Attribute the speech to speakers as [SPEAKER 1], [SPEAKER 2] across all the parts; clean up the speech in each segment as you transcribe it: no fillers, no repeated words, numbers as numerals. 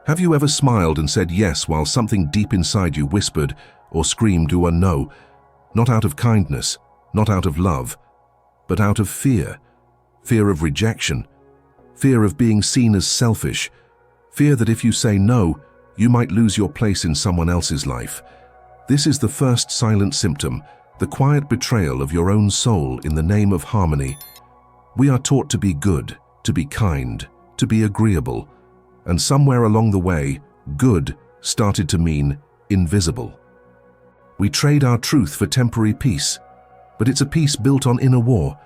[SPEAKER 1] Have you ever smiled and said yes while something deep inside you whispered or screamed a no? Not out of kindness, not out of love, but out of fear. Fear of rejection, fear of being seen as selfish, fear that if you say no, you might lose your place in someone else's life. This is the first silent symptom, the quiet betrayal of your own soul in the name of harmony. We are taught to be good, to be kind, to be agreeable, and somewhere along the way, good started to mean invisible. We trade our truth for temporary peace, but it's a peace built on inner war.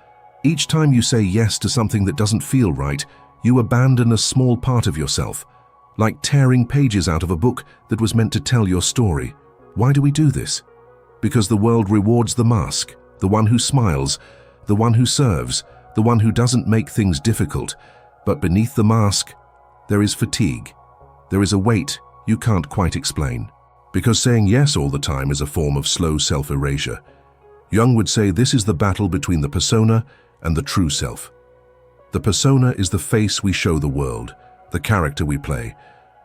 [SPEAKER 1] Each time you say yes to something that doesn't feel right, you abandon a small part of yourself, like tearing pages out of a book that was meant to tell your story. Why do we do this? Because the world rewards the mask, the one who smiles, the one who serves, the one who doesn't make things difficult. But beneath the mask, there is fatigue. There is a weight you can't quite explain. Because saying yes all the time is a form of slow self-erasure. Jung would say this is the battle between the persona and the true self. The persona is the face we show the world, the character we play.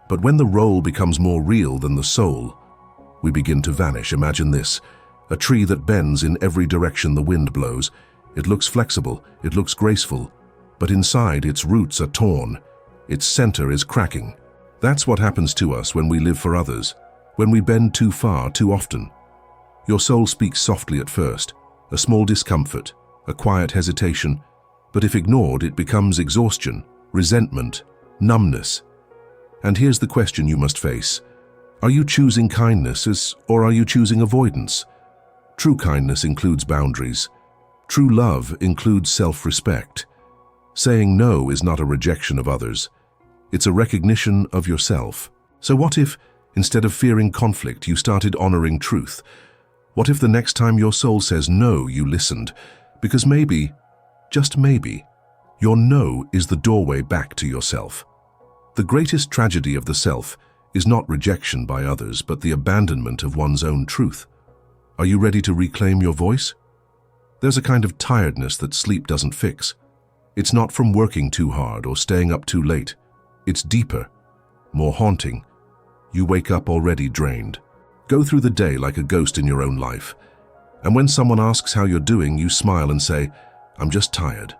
[SPEAKER 1] But when the role becomes more real than the soul, we begin to vanish. Imagine this, a tree that bends in every direction the wind blows. It looks flexible, it looks graceful, but inside its roots are torn. Its center is cracking. That's what happens to us when we live for others, when we bend too far, too often. Your soul speaks softly at first, a small discomfort, a quiet hesitation, but if ignored, it becomes exhaustion, resentment, numbness. And here's the question you must face. Are you choosing kindness or are you choosing avoidance? True kindness includes boundaries. True love includes self-respect. Saying no is not a rejection of others. It's a recognition of yourself. So what if, instead of fearing conflict, you started honoring truth? What if the next time your soul says no, you listened? Because maybe, just maybe, your no is the doorway back to yourself. The greatest tragedy of the self is not rejection by others, but the abandonment of one's own truth. Are you ready to reclaim your voice? There's a kind of tiredness that sleep doesn't fix. It's not from working too hard or staying up too late. It's deeper, more haunting. You wake up already drained. Go through the day like a ghost in your own life. And when someone asks how you're doing, you smile and say, "I'm just tired."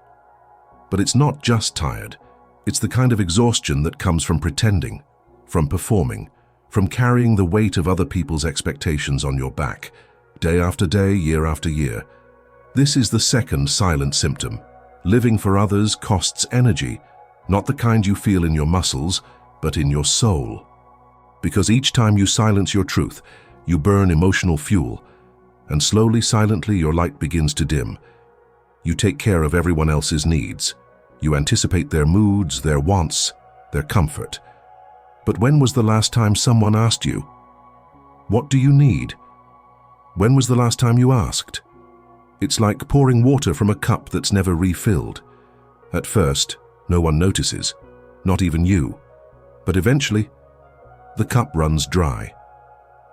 [SPEAKER 1] But it's not just tired. It's the kind of exhaustion that comes from pretending, from performing, from carrying the weight of other people's expectations on your back, day after day, year after year. This is the second silent symptom. Living for others costs energy, not the kind you feel in your muscles, but in your soul. Because each time you silence your truth, you burn emotional fuel, and slowly, silently, your light begins to dim. You take care of everyone else's needs. You anticipate their moods, their wants, their comfort. But when was the last time someone asked you, "What do you need?" When was the last time you asked? It's like pouring water from a cup that's never refilled. At first, no one notices, not even you. But eventually, the cup runs dry,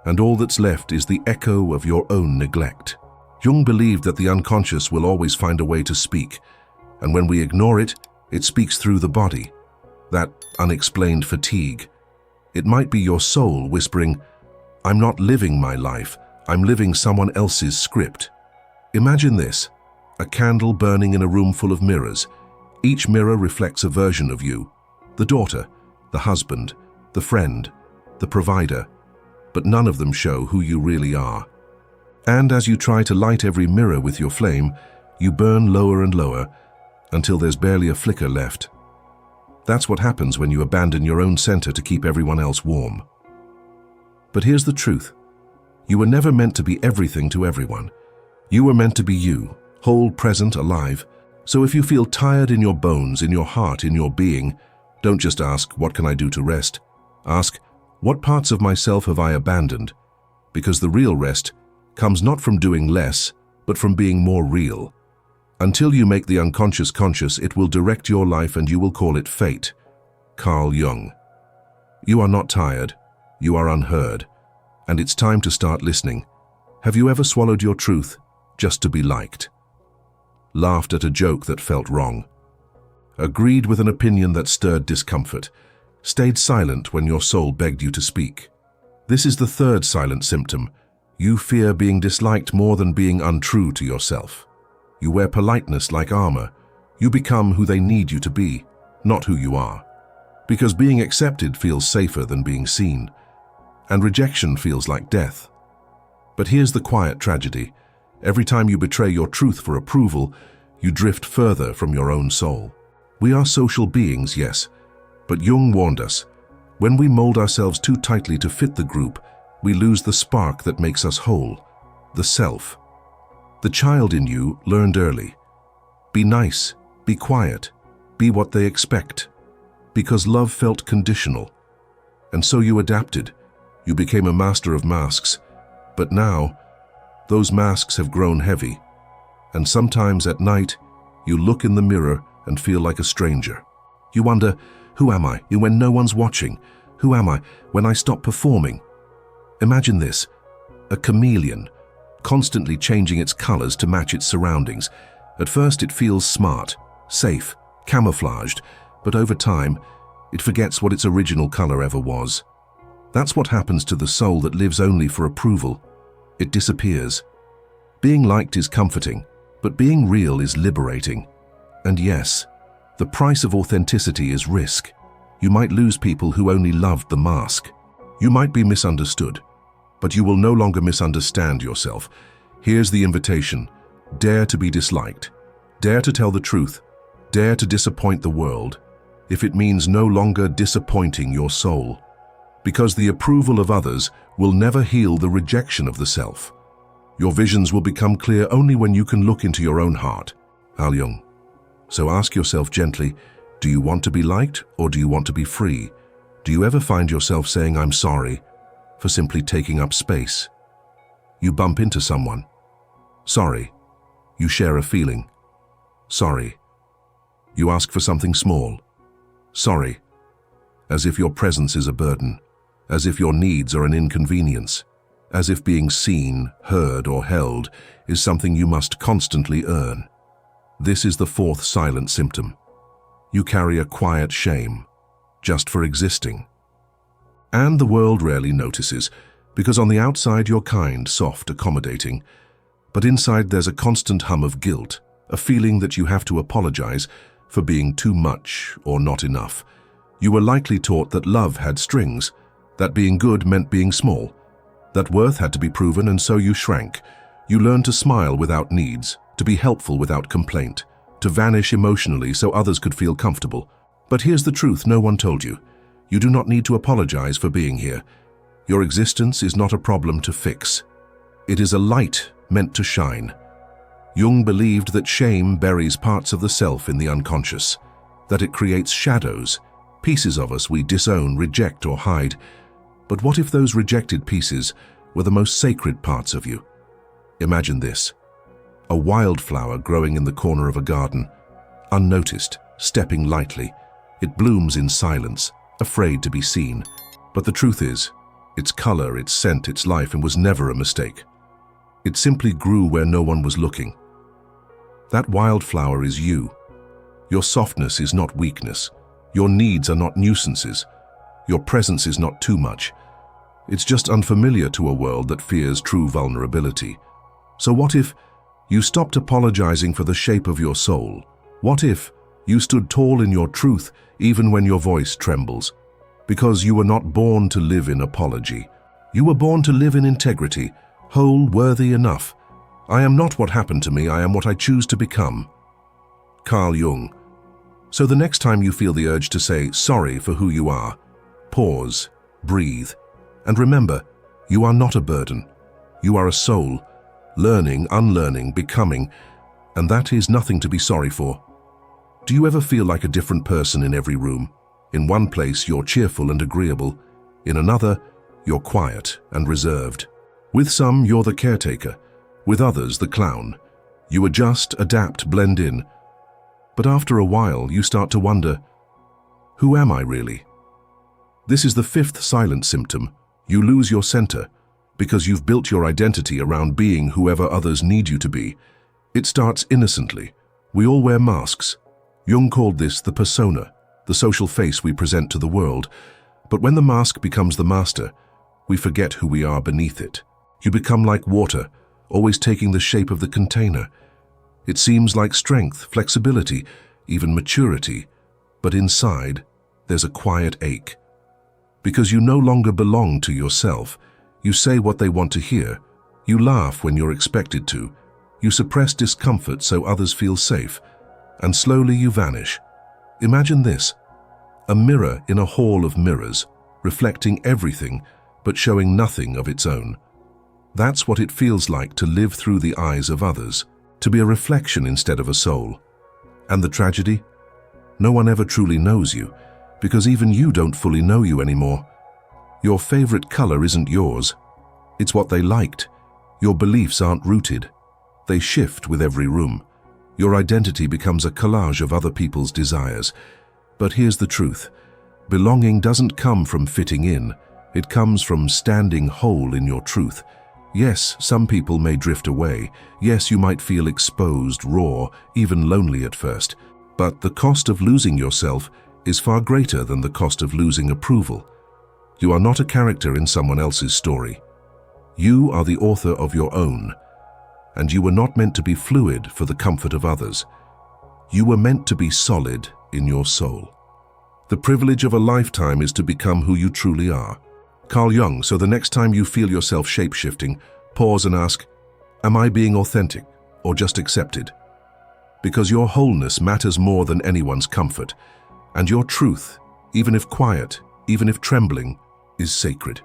[SPEAKER 1] and all that's left is the echo of your own neglect. Jung believed that the unconscious will always find a way to speak, and when we ignore it, it speaks through the body, that unexplained fatigue. It might be your soul whispering, "I'm not living my life, I'm living someone else's script." Imagine this, a candle burning in a room full of mirrors. Each mirror reflects a version of you, the daughter, the husband, the friend, the provider, but none of them show who you really are. And as you try to light every mirror with your flame, you burn lower and lower until there's barely a flicker left. That's what happens when you abandon your own center to keep everyone else warm. But here's the truth. You were never meant to be everything to everyone. You were meant to be you, whole, present, alive. So if you feel tired in your bones, in your heart, in your being, don't just ask, "What can I do to rest?" Ask, "What parts of myself have I abandoned?" Because the real rest comes not from doing less, but from being more real. Until you make the unconscious conscious, it will direct your life and you will call it fate. Carl Jung. You are not tired, you are unheard, and it's time to start listening. Have you ever swallowed your truth just to be liked? Laughed at a joke that felt wrong? Agreed with an opinion that stirred discomfort? stayed silent when your soul begged you to speak. This is the third silent symptom. You fear being disliked more than being untrue to yourself. You wear politeness like armor. You become who they need you to be, not who you are. Because being accepted feels safer than being seen, and rejection feels like death. But here's the quiet tragedy. Every time you betray your truth for approval, you drift further from your own soul. We are social beings, yes, but Jung warned us, when we mold ourselves too tightly to fit the group, we lose the spark that makes us whole, the self. The child in you learned early. Be nice, be quiet, be what they expect. Because love felt conditional. And so you adapted. You became a master of masks. But now, those masks have grown heavy. And sometimes at night, you look in the mirror and feel like a stranger. You wonder, who am I when no one's watching? Who am I when I stop performing? Imagine this, a chameleon, constantly changing its colors to match its surroundings. At first it feels smart, safe, camouflaged, but over time, it forgets what its original color ever was. That's what happens to the soul that lives only for approval. It disappears. Being liked is comforting, but being real is liberating. And yes, the price of authenticity is risk. You might lose people who only loved the mask. You might be misunderstood, but you will no longer misunderstand yourself. Here's the invitation. Dare to be disliked. Dare to tell the truth. Dare to disappoint the world, if it means no longer disappointing your soul. Because the approval of others will never heal the rejection of the self. Your visions will become clear only when you can look into your own heart. Carl Jung. So ask yourself gently, do you want to be liked or do you want to be free? Do you ever find yourself saying, I'm sorry, for simply taking up space? You bump into someone. Sorry. You share a feeling. Sorry. You ask for something small. Sorry. As if your presence is a burden. As if your needs are an inconvenience. As if being seen, heard, or held is something you must constantly earn. This is the fourth silent symptom. You carry a quiet shame, just for existing. And the world rarely notices, because on the outside you're kind, soft, accommodating, but inside there's a constant hum of guilt, a feeling that you have to apologize for being too much or not enough. You were likely taught that love had strings, that being good meant being small, that worth had to be proven, and so you shrank. You learned to smile without needs, to be helpful without complaint, to vanish emotionally so others could feel comfortable. But here's the truth no one told you. You do not need to apologize for being here. Your existence is not a problem to fix. It is a light meant to shine. Jung believed that shame buries parts of the self in the unconscious, that it creates shadows, pieces of us we disown, reject, or hide. But what if those rejected pieces were the most sacred parts of you? Imagine this. A wildflower growing in the corner of a garden, unnoticed, stepping lightly. It blooms in silence, afraid to be seen. But the truth is, its color, its scent, its life, and was never a mistake. It simply grew where no one was looking. That wildflower is you. Your softness is not weakness. Your needs are not nuisances. Your presence is not too much. It's just unfamiliar to a world that fears true vulnerability. So what if you stopped apologizing for the shape of your soul? What if you stood tall in your truth even when your voice trembles? Because you were not born to live in apology. You were born to live in integrity, whole, worthy enough. I am not what happened to me, I am what I choose to become. Carl Jung. So the next time you feel the urge to say sorry for who you are, pause, breathe, and remember, you are not a burden. You are a soul, learning, unlearning, becoming, and that is nothing to be sorry for. Do you ever feel like a different person in every room? In one place, you're cheerful and agreeable. In another, you're quiet and reserved. With some, you're the caretaker. With others, the clown. You adjust, adapt, blend in. But after a while, you start to wonder, who am I really? This is the fifth silent symptom. You lose your center because you've built your identity around being whoever others need you to be. It starts innocently. We all wear masks. Jung called this the persona. the social face we present to the world. But when the mask becomes the master, we forget who we are beneath it. You become like water, always taking the shape of the container. It seems like strength, flexibility, even maturity, but inside, there's a quiet ache. Because you no longer belong to yourself, you say what they want to hear, you laugh when you're expected to, you suppress discomfort so others feel safe, and slowly you vanish. Imagine this: a mirror in a hall of mirrors, reflecting everything but showing nothing of its own. That's what it feels like to live through the eyes of others, to be a reflection instead of a soul. And the tragedy? No one ever truly knows you, because even you don't fully know you anymore. Your favorite color isn't yours. It's what they liked. Your beliefs aren't rooted. They shift with every room. Your identity becomes a collage of other people's desires. But here's the truth. Belonging doesn't come from fitting in. It comes from standing whole in your truth. Yes, some people may drift away. Yes, you might feel exposed, raw, even lonely at first. But the cost of losing yourself is far greater than the cost of losing approval. You are not a character in someone else's story. You are the author of your own, and you were not meant to be fluid for the comfort of others. You were meant to be solid in your soul. The privilege of a lifetime is to become who you truly are. Carl Jung. So the next time you feel yourself shape-shifting, pause and ask, am I being authentic or just accepted? Because your wholeness matters more than anyone's comfort, and your truth, even if quiet, even if trembling, is sacred.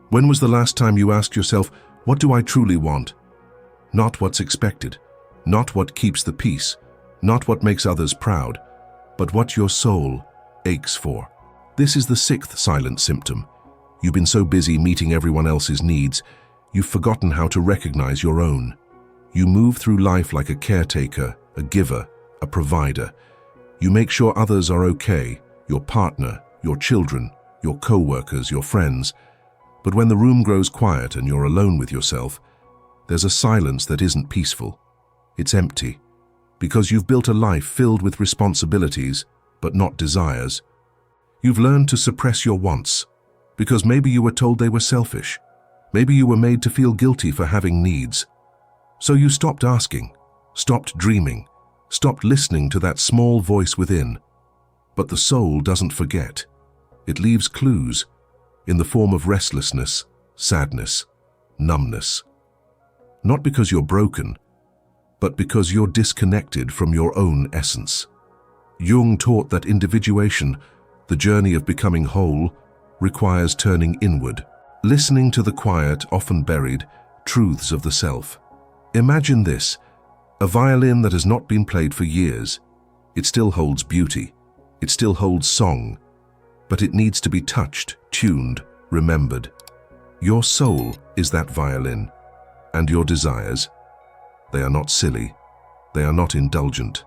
[SPEAKER 1] When was the last time you asked yourself, what do I truly want? Not what's expected, not what keeps the peace, not what makes others proud, but what your soul aches for. This is the sixth silent symptom. You've been so busy meeting everyone else's needs, you've forgotten how to recognize your own. You move through life like a caretaker, a giver, a provider. You make sure others are okay, your partner, your children, your co-workers, your friends. But when the room grows quiet and you're alone with yourself, there's a silence that isn't peaceful. It's empty, because you've built a life filled with responsibilities, but not desires. You've learned to suppress your wants, because maybe you were told they were selfish. Maybe you were made to feel guilty for having needs. So you stopped asking, stopped dreaming, stopped listening to that small voice within. But the soul doesn't forget. It leaves clues in the form of restlessness, sadness, numbness. Not because you're broken, but because you're disconnected from your own essence. Jung taught that individuation, the journey of becoming whole, requires turning inward, listening to the quiet, often buried, truths of the self. Imagine this: a violin that has not been played for years. It still holds beauty. It still holds song. But it needs to be touched, tuned, remembered. Your soul is that violin, and your desires, they are not silly. They are not indulgent.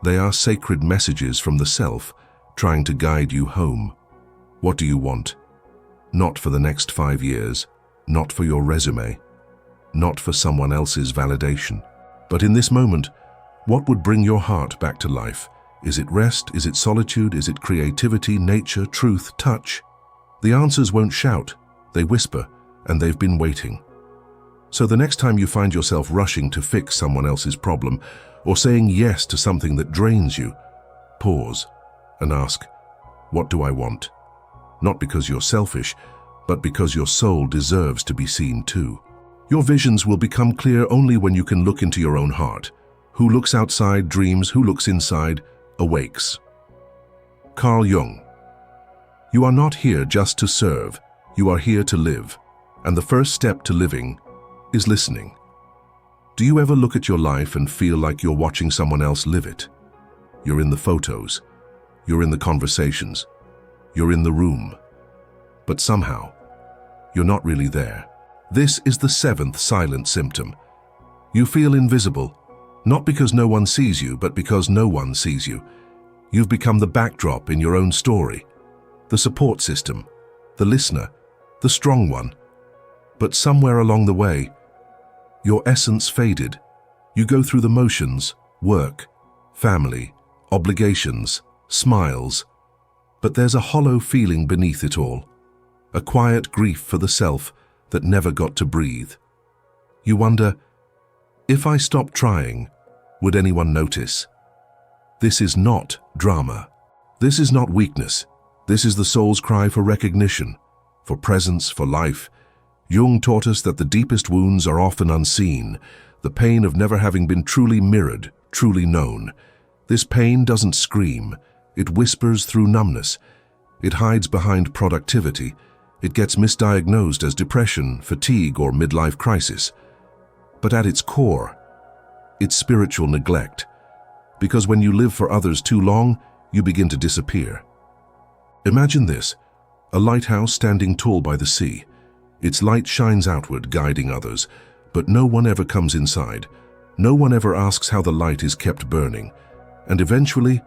[SPEAKER 1] They are sacred messages from the self, trying to guide you home. What do you want? Not for the next 5 years, not for your resume, not for someone else's validation. But in this moment, what would bring your heart back to life? Is it rest? Is it solitude? Is it creativity, nature, truth, touch? The answers won't shout, they whisper, and they've been waiting. So the next time you find yourself rushing to fix someone else's problem, or saying yes to something that drains you, pause and ask, what do I want? Not because you're selfish, but because your soul deserves to be seen too. Your visions will become clear only when you can look into your own heart. Who looks outside dreams, who looks inside awakes. Carl Jung. You are not here just to serve, you are here to live. And the first step to living is listening. Do you ever look at your life and feel like you're watching someone else live it? You're in the photos, you're in the conversations, you're in the room, but somehow, you're not really there. This is the seventh silent symptom. You feel invisible, not because no one sees you, but because no one sees you. You've become the backdrop in your own story, the support system, the listener, the strong one. But somewhere along the way, your essence faded. You go through the motions, work, family, obligations, smiles, but there's a hollow feeling beneath it all, a quiet grief for the self that never got to breathe. You wonder, if I stopped trying, would anyone notice? This is not drama. This is not weakness. This is the soul's cry for recognition, for presence, for life. Jung taught us that the deepest wounds are often unseen, the pain of never having been truly mirrored, truly known. This pain doesn't scream. It whispers through numbness. It hides behind productivity. It gets misdiagnosed as depression, fatigue, or midlife crisis. But at its core, it's spiritual neglect. Because when you live for others too long, you begin to disappear. Imagine this, a lighthouse standing tall by the sea. Its light shines outward, guiding others, but no one ever comes inside. No one ever asks how the light is kept burning. And eventually,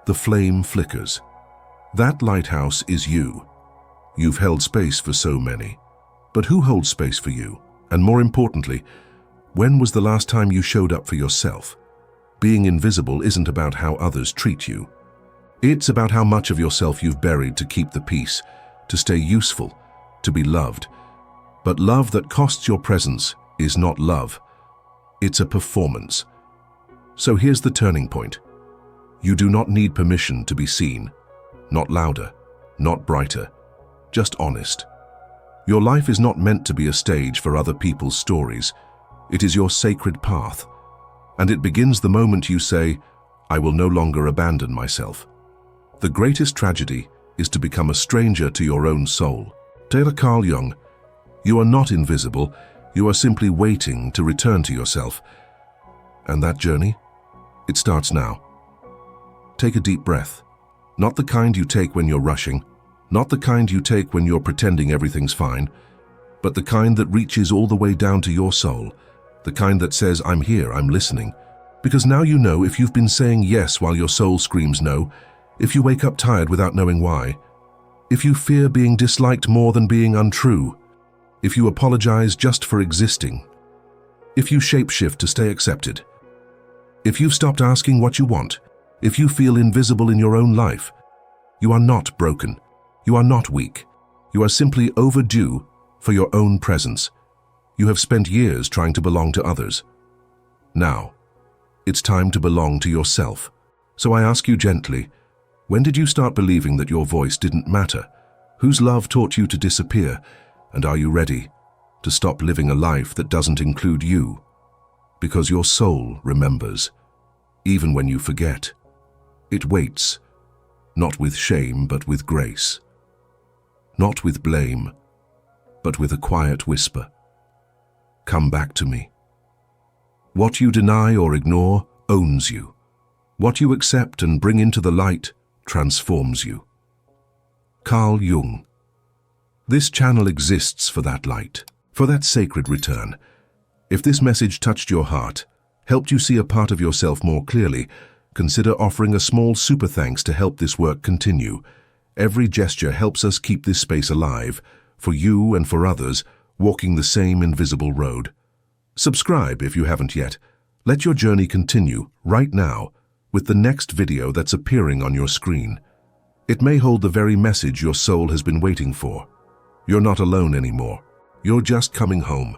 [SPEAKER 1] the flame flickers. That lighthouse is you. You've held space for so many. But who holds space for you? And more importantly, when was the last time you showed up for yourself? Being invisible isn't about how others treat you. It's about how much of yourself you've buried to keep the peace, to stay useful, to be loved. But love that costs your presence is not love. It's a performance. So here's the turning point. You do not need permission to be seen. Not louder, not brighter, just honest. Your life is not meant to be a stage for other people's stories. It is your sacred path. And it begins the moment you say, I will no longer abandon myself. The greatest tragedy is to become a stranger to your own soul. Taylor Carl Jung, you are not invisible, you are simply waiting to return to yourself. And that journey, it starts now. Take a deep breath. Not the kind you take when you're rushing, not the kind you take when you're pretending everything's fine, but the kind that reaches all the way down to your soul, the kind that says, I'm here, I'm listening. Because now you know if you've been saying yes while your soul screams no, if you wake up tired without knowing why, if you fear being disliked more than being untrue, if you apologize just for existing, if you shapeshift to stay accepted, if you've stopped asking what you want, if you feel invisible in your own life, you are not broken. You are not weak. You are simply overdue for your own presence. You have spent years trying to belong to others. Now, it's time to belong to yourself. So I ask you gently, when did you start believing that your voice didn't matter? Whose love taught you to disappear? And are you ready to stop living a life that doesn't include you? Because your soul remembers, even when you forget. It waits, not with shame but with grace. Not with blame, but with a quiet whisper. Come back to me. What you deny or ignore owns you. What you accept and bring into the light transforms you. Carl Jung. This channel exists for that light, for that sacred return. If this message touched your heart, helped you see a part of yourself more clearly, consider offering a small super thanks to help this work continue. Every gesture helps us keep this space alive, for you and for others, walking the same invisible road. Subscribe if you haven't yet. Let your journey continue right now with the next video that's appearing on your screen. It may hold the very message your soul has been waiting for. You're not alone anymore. You're just coming home.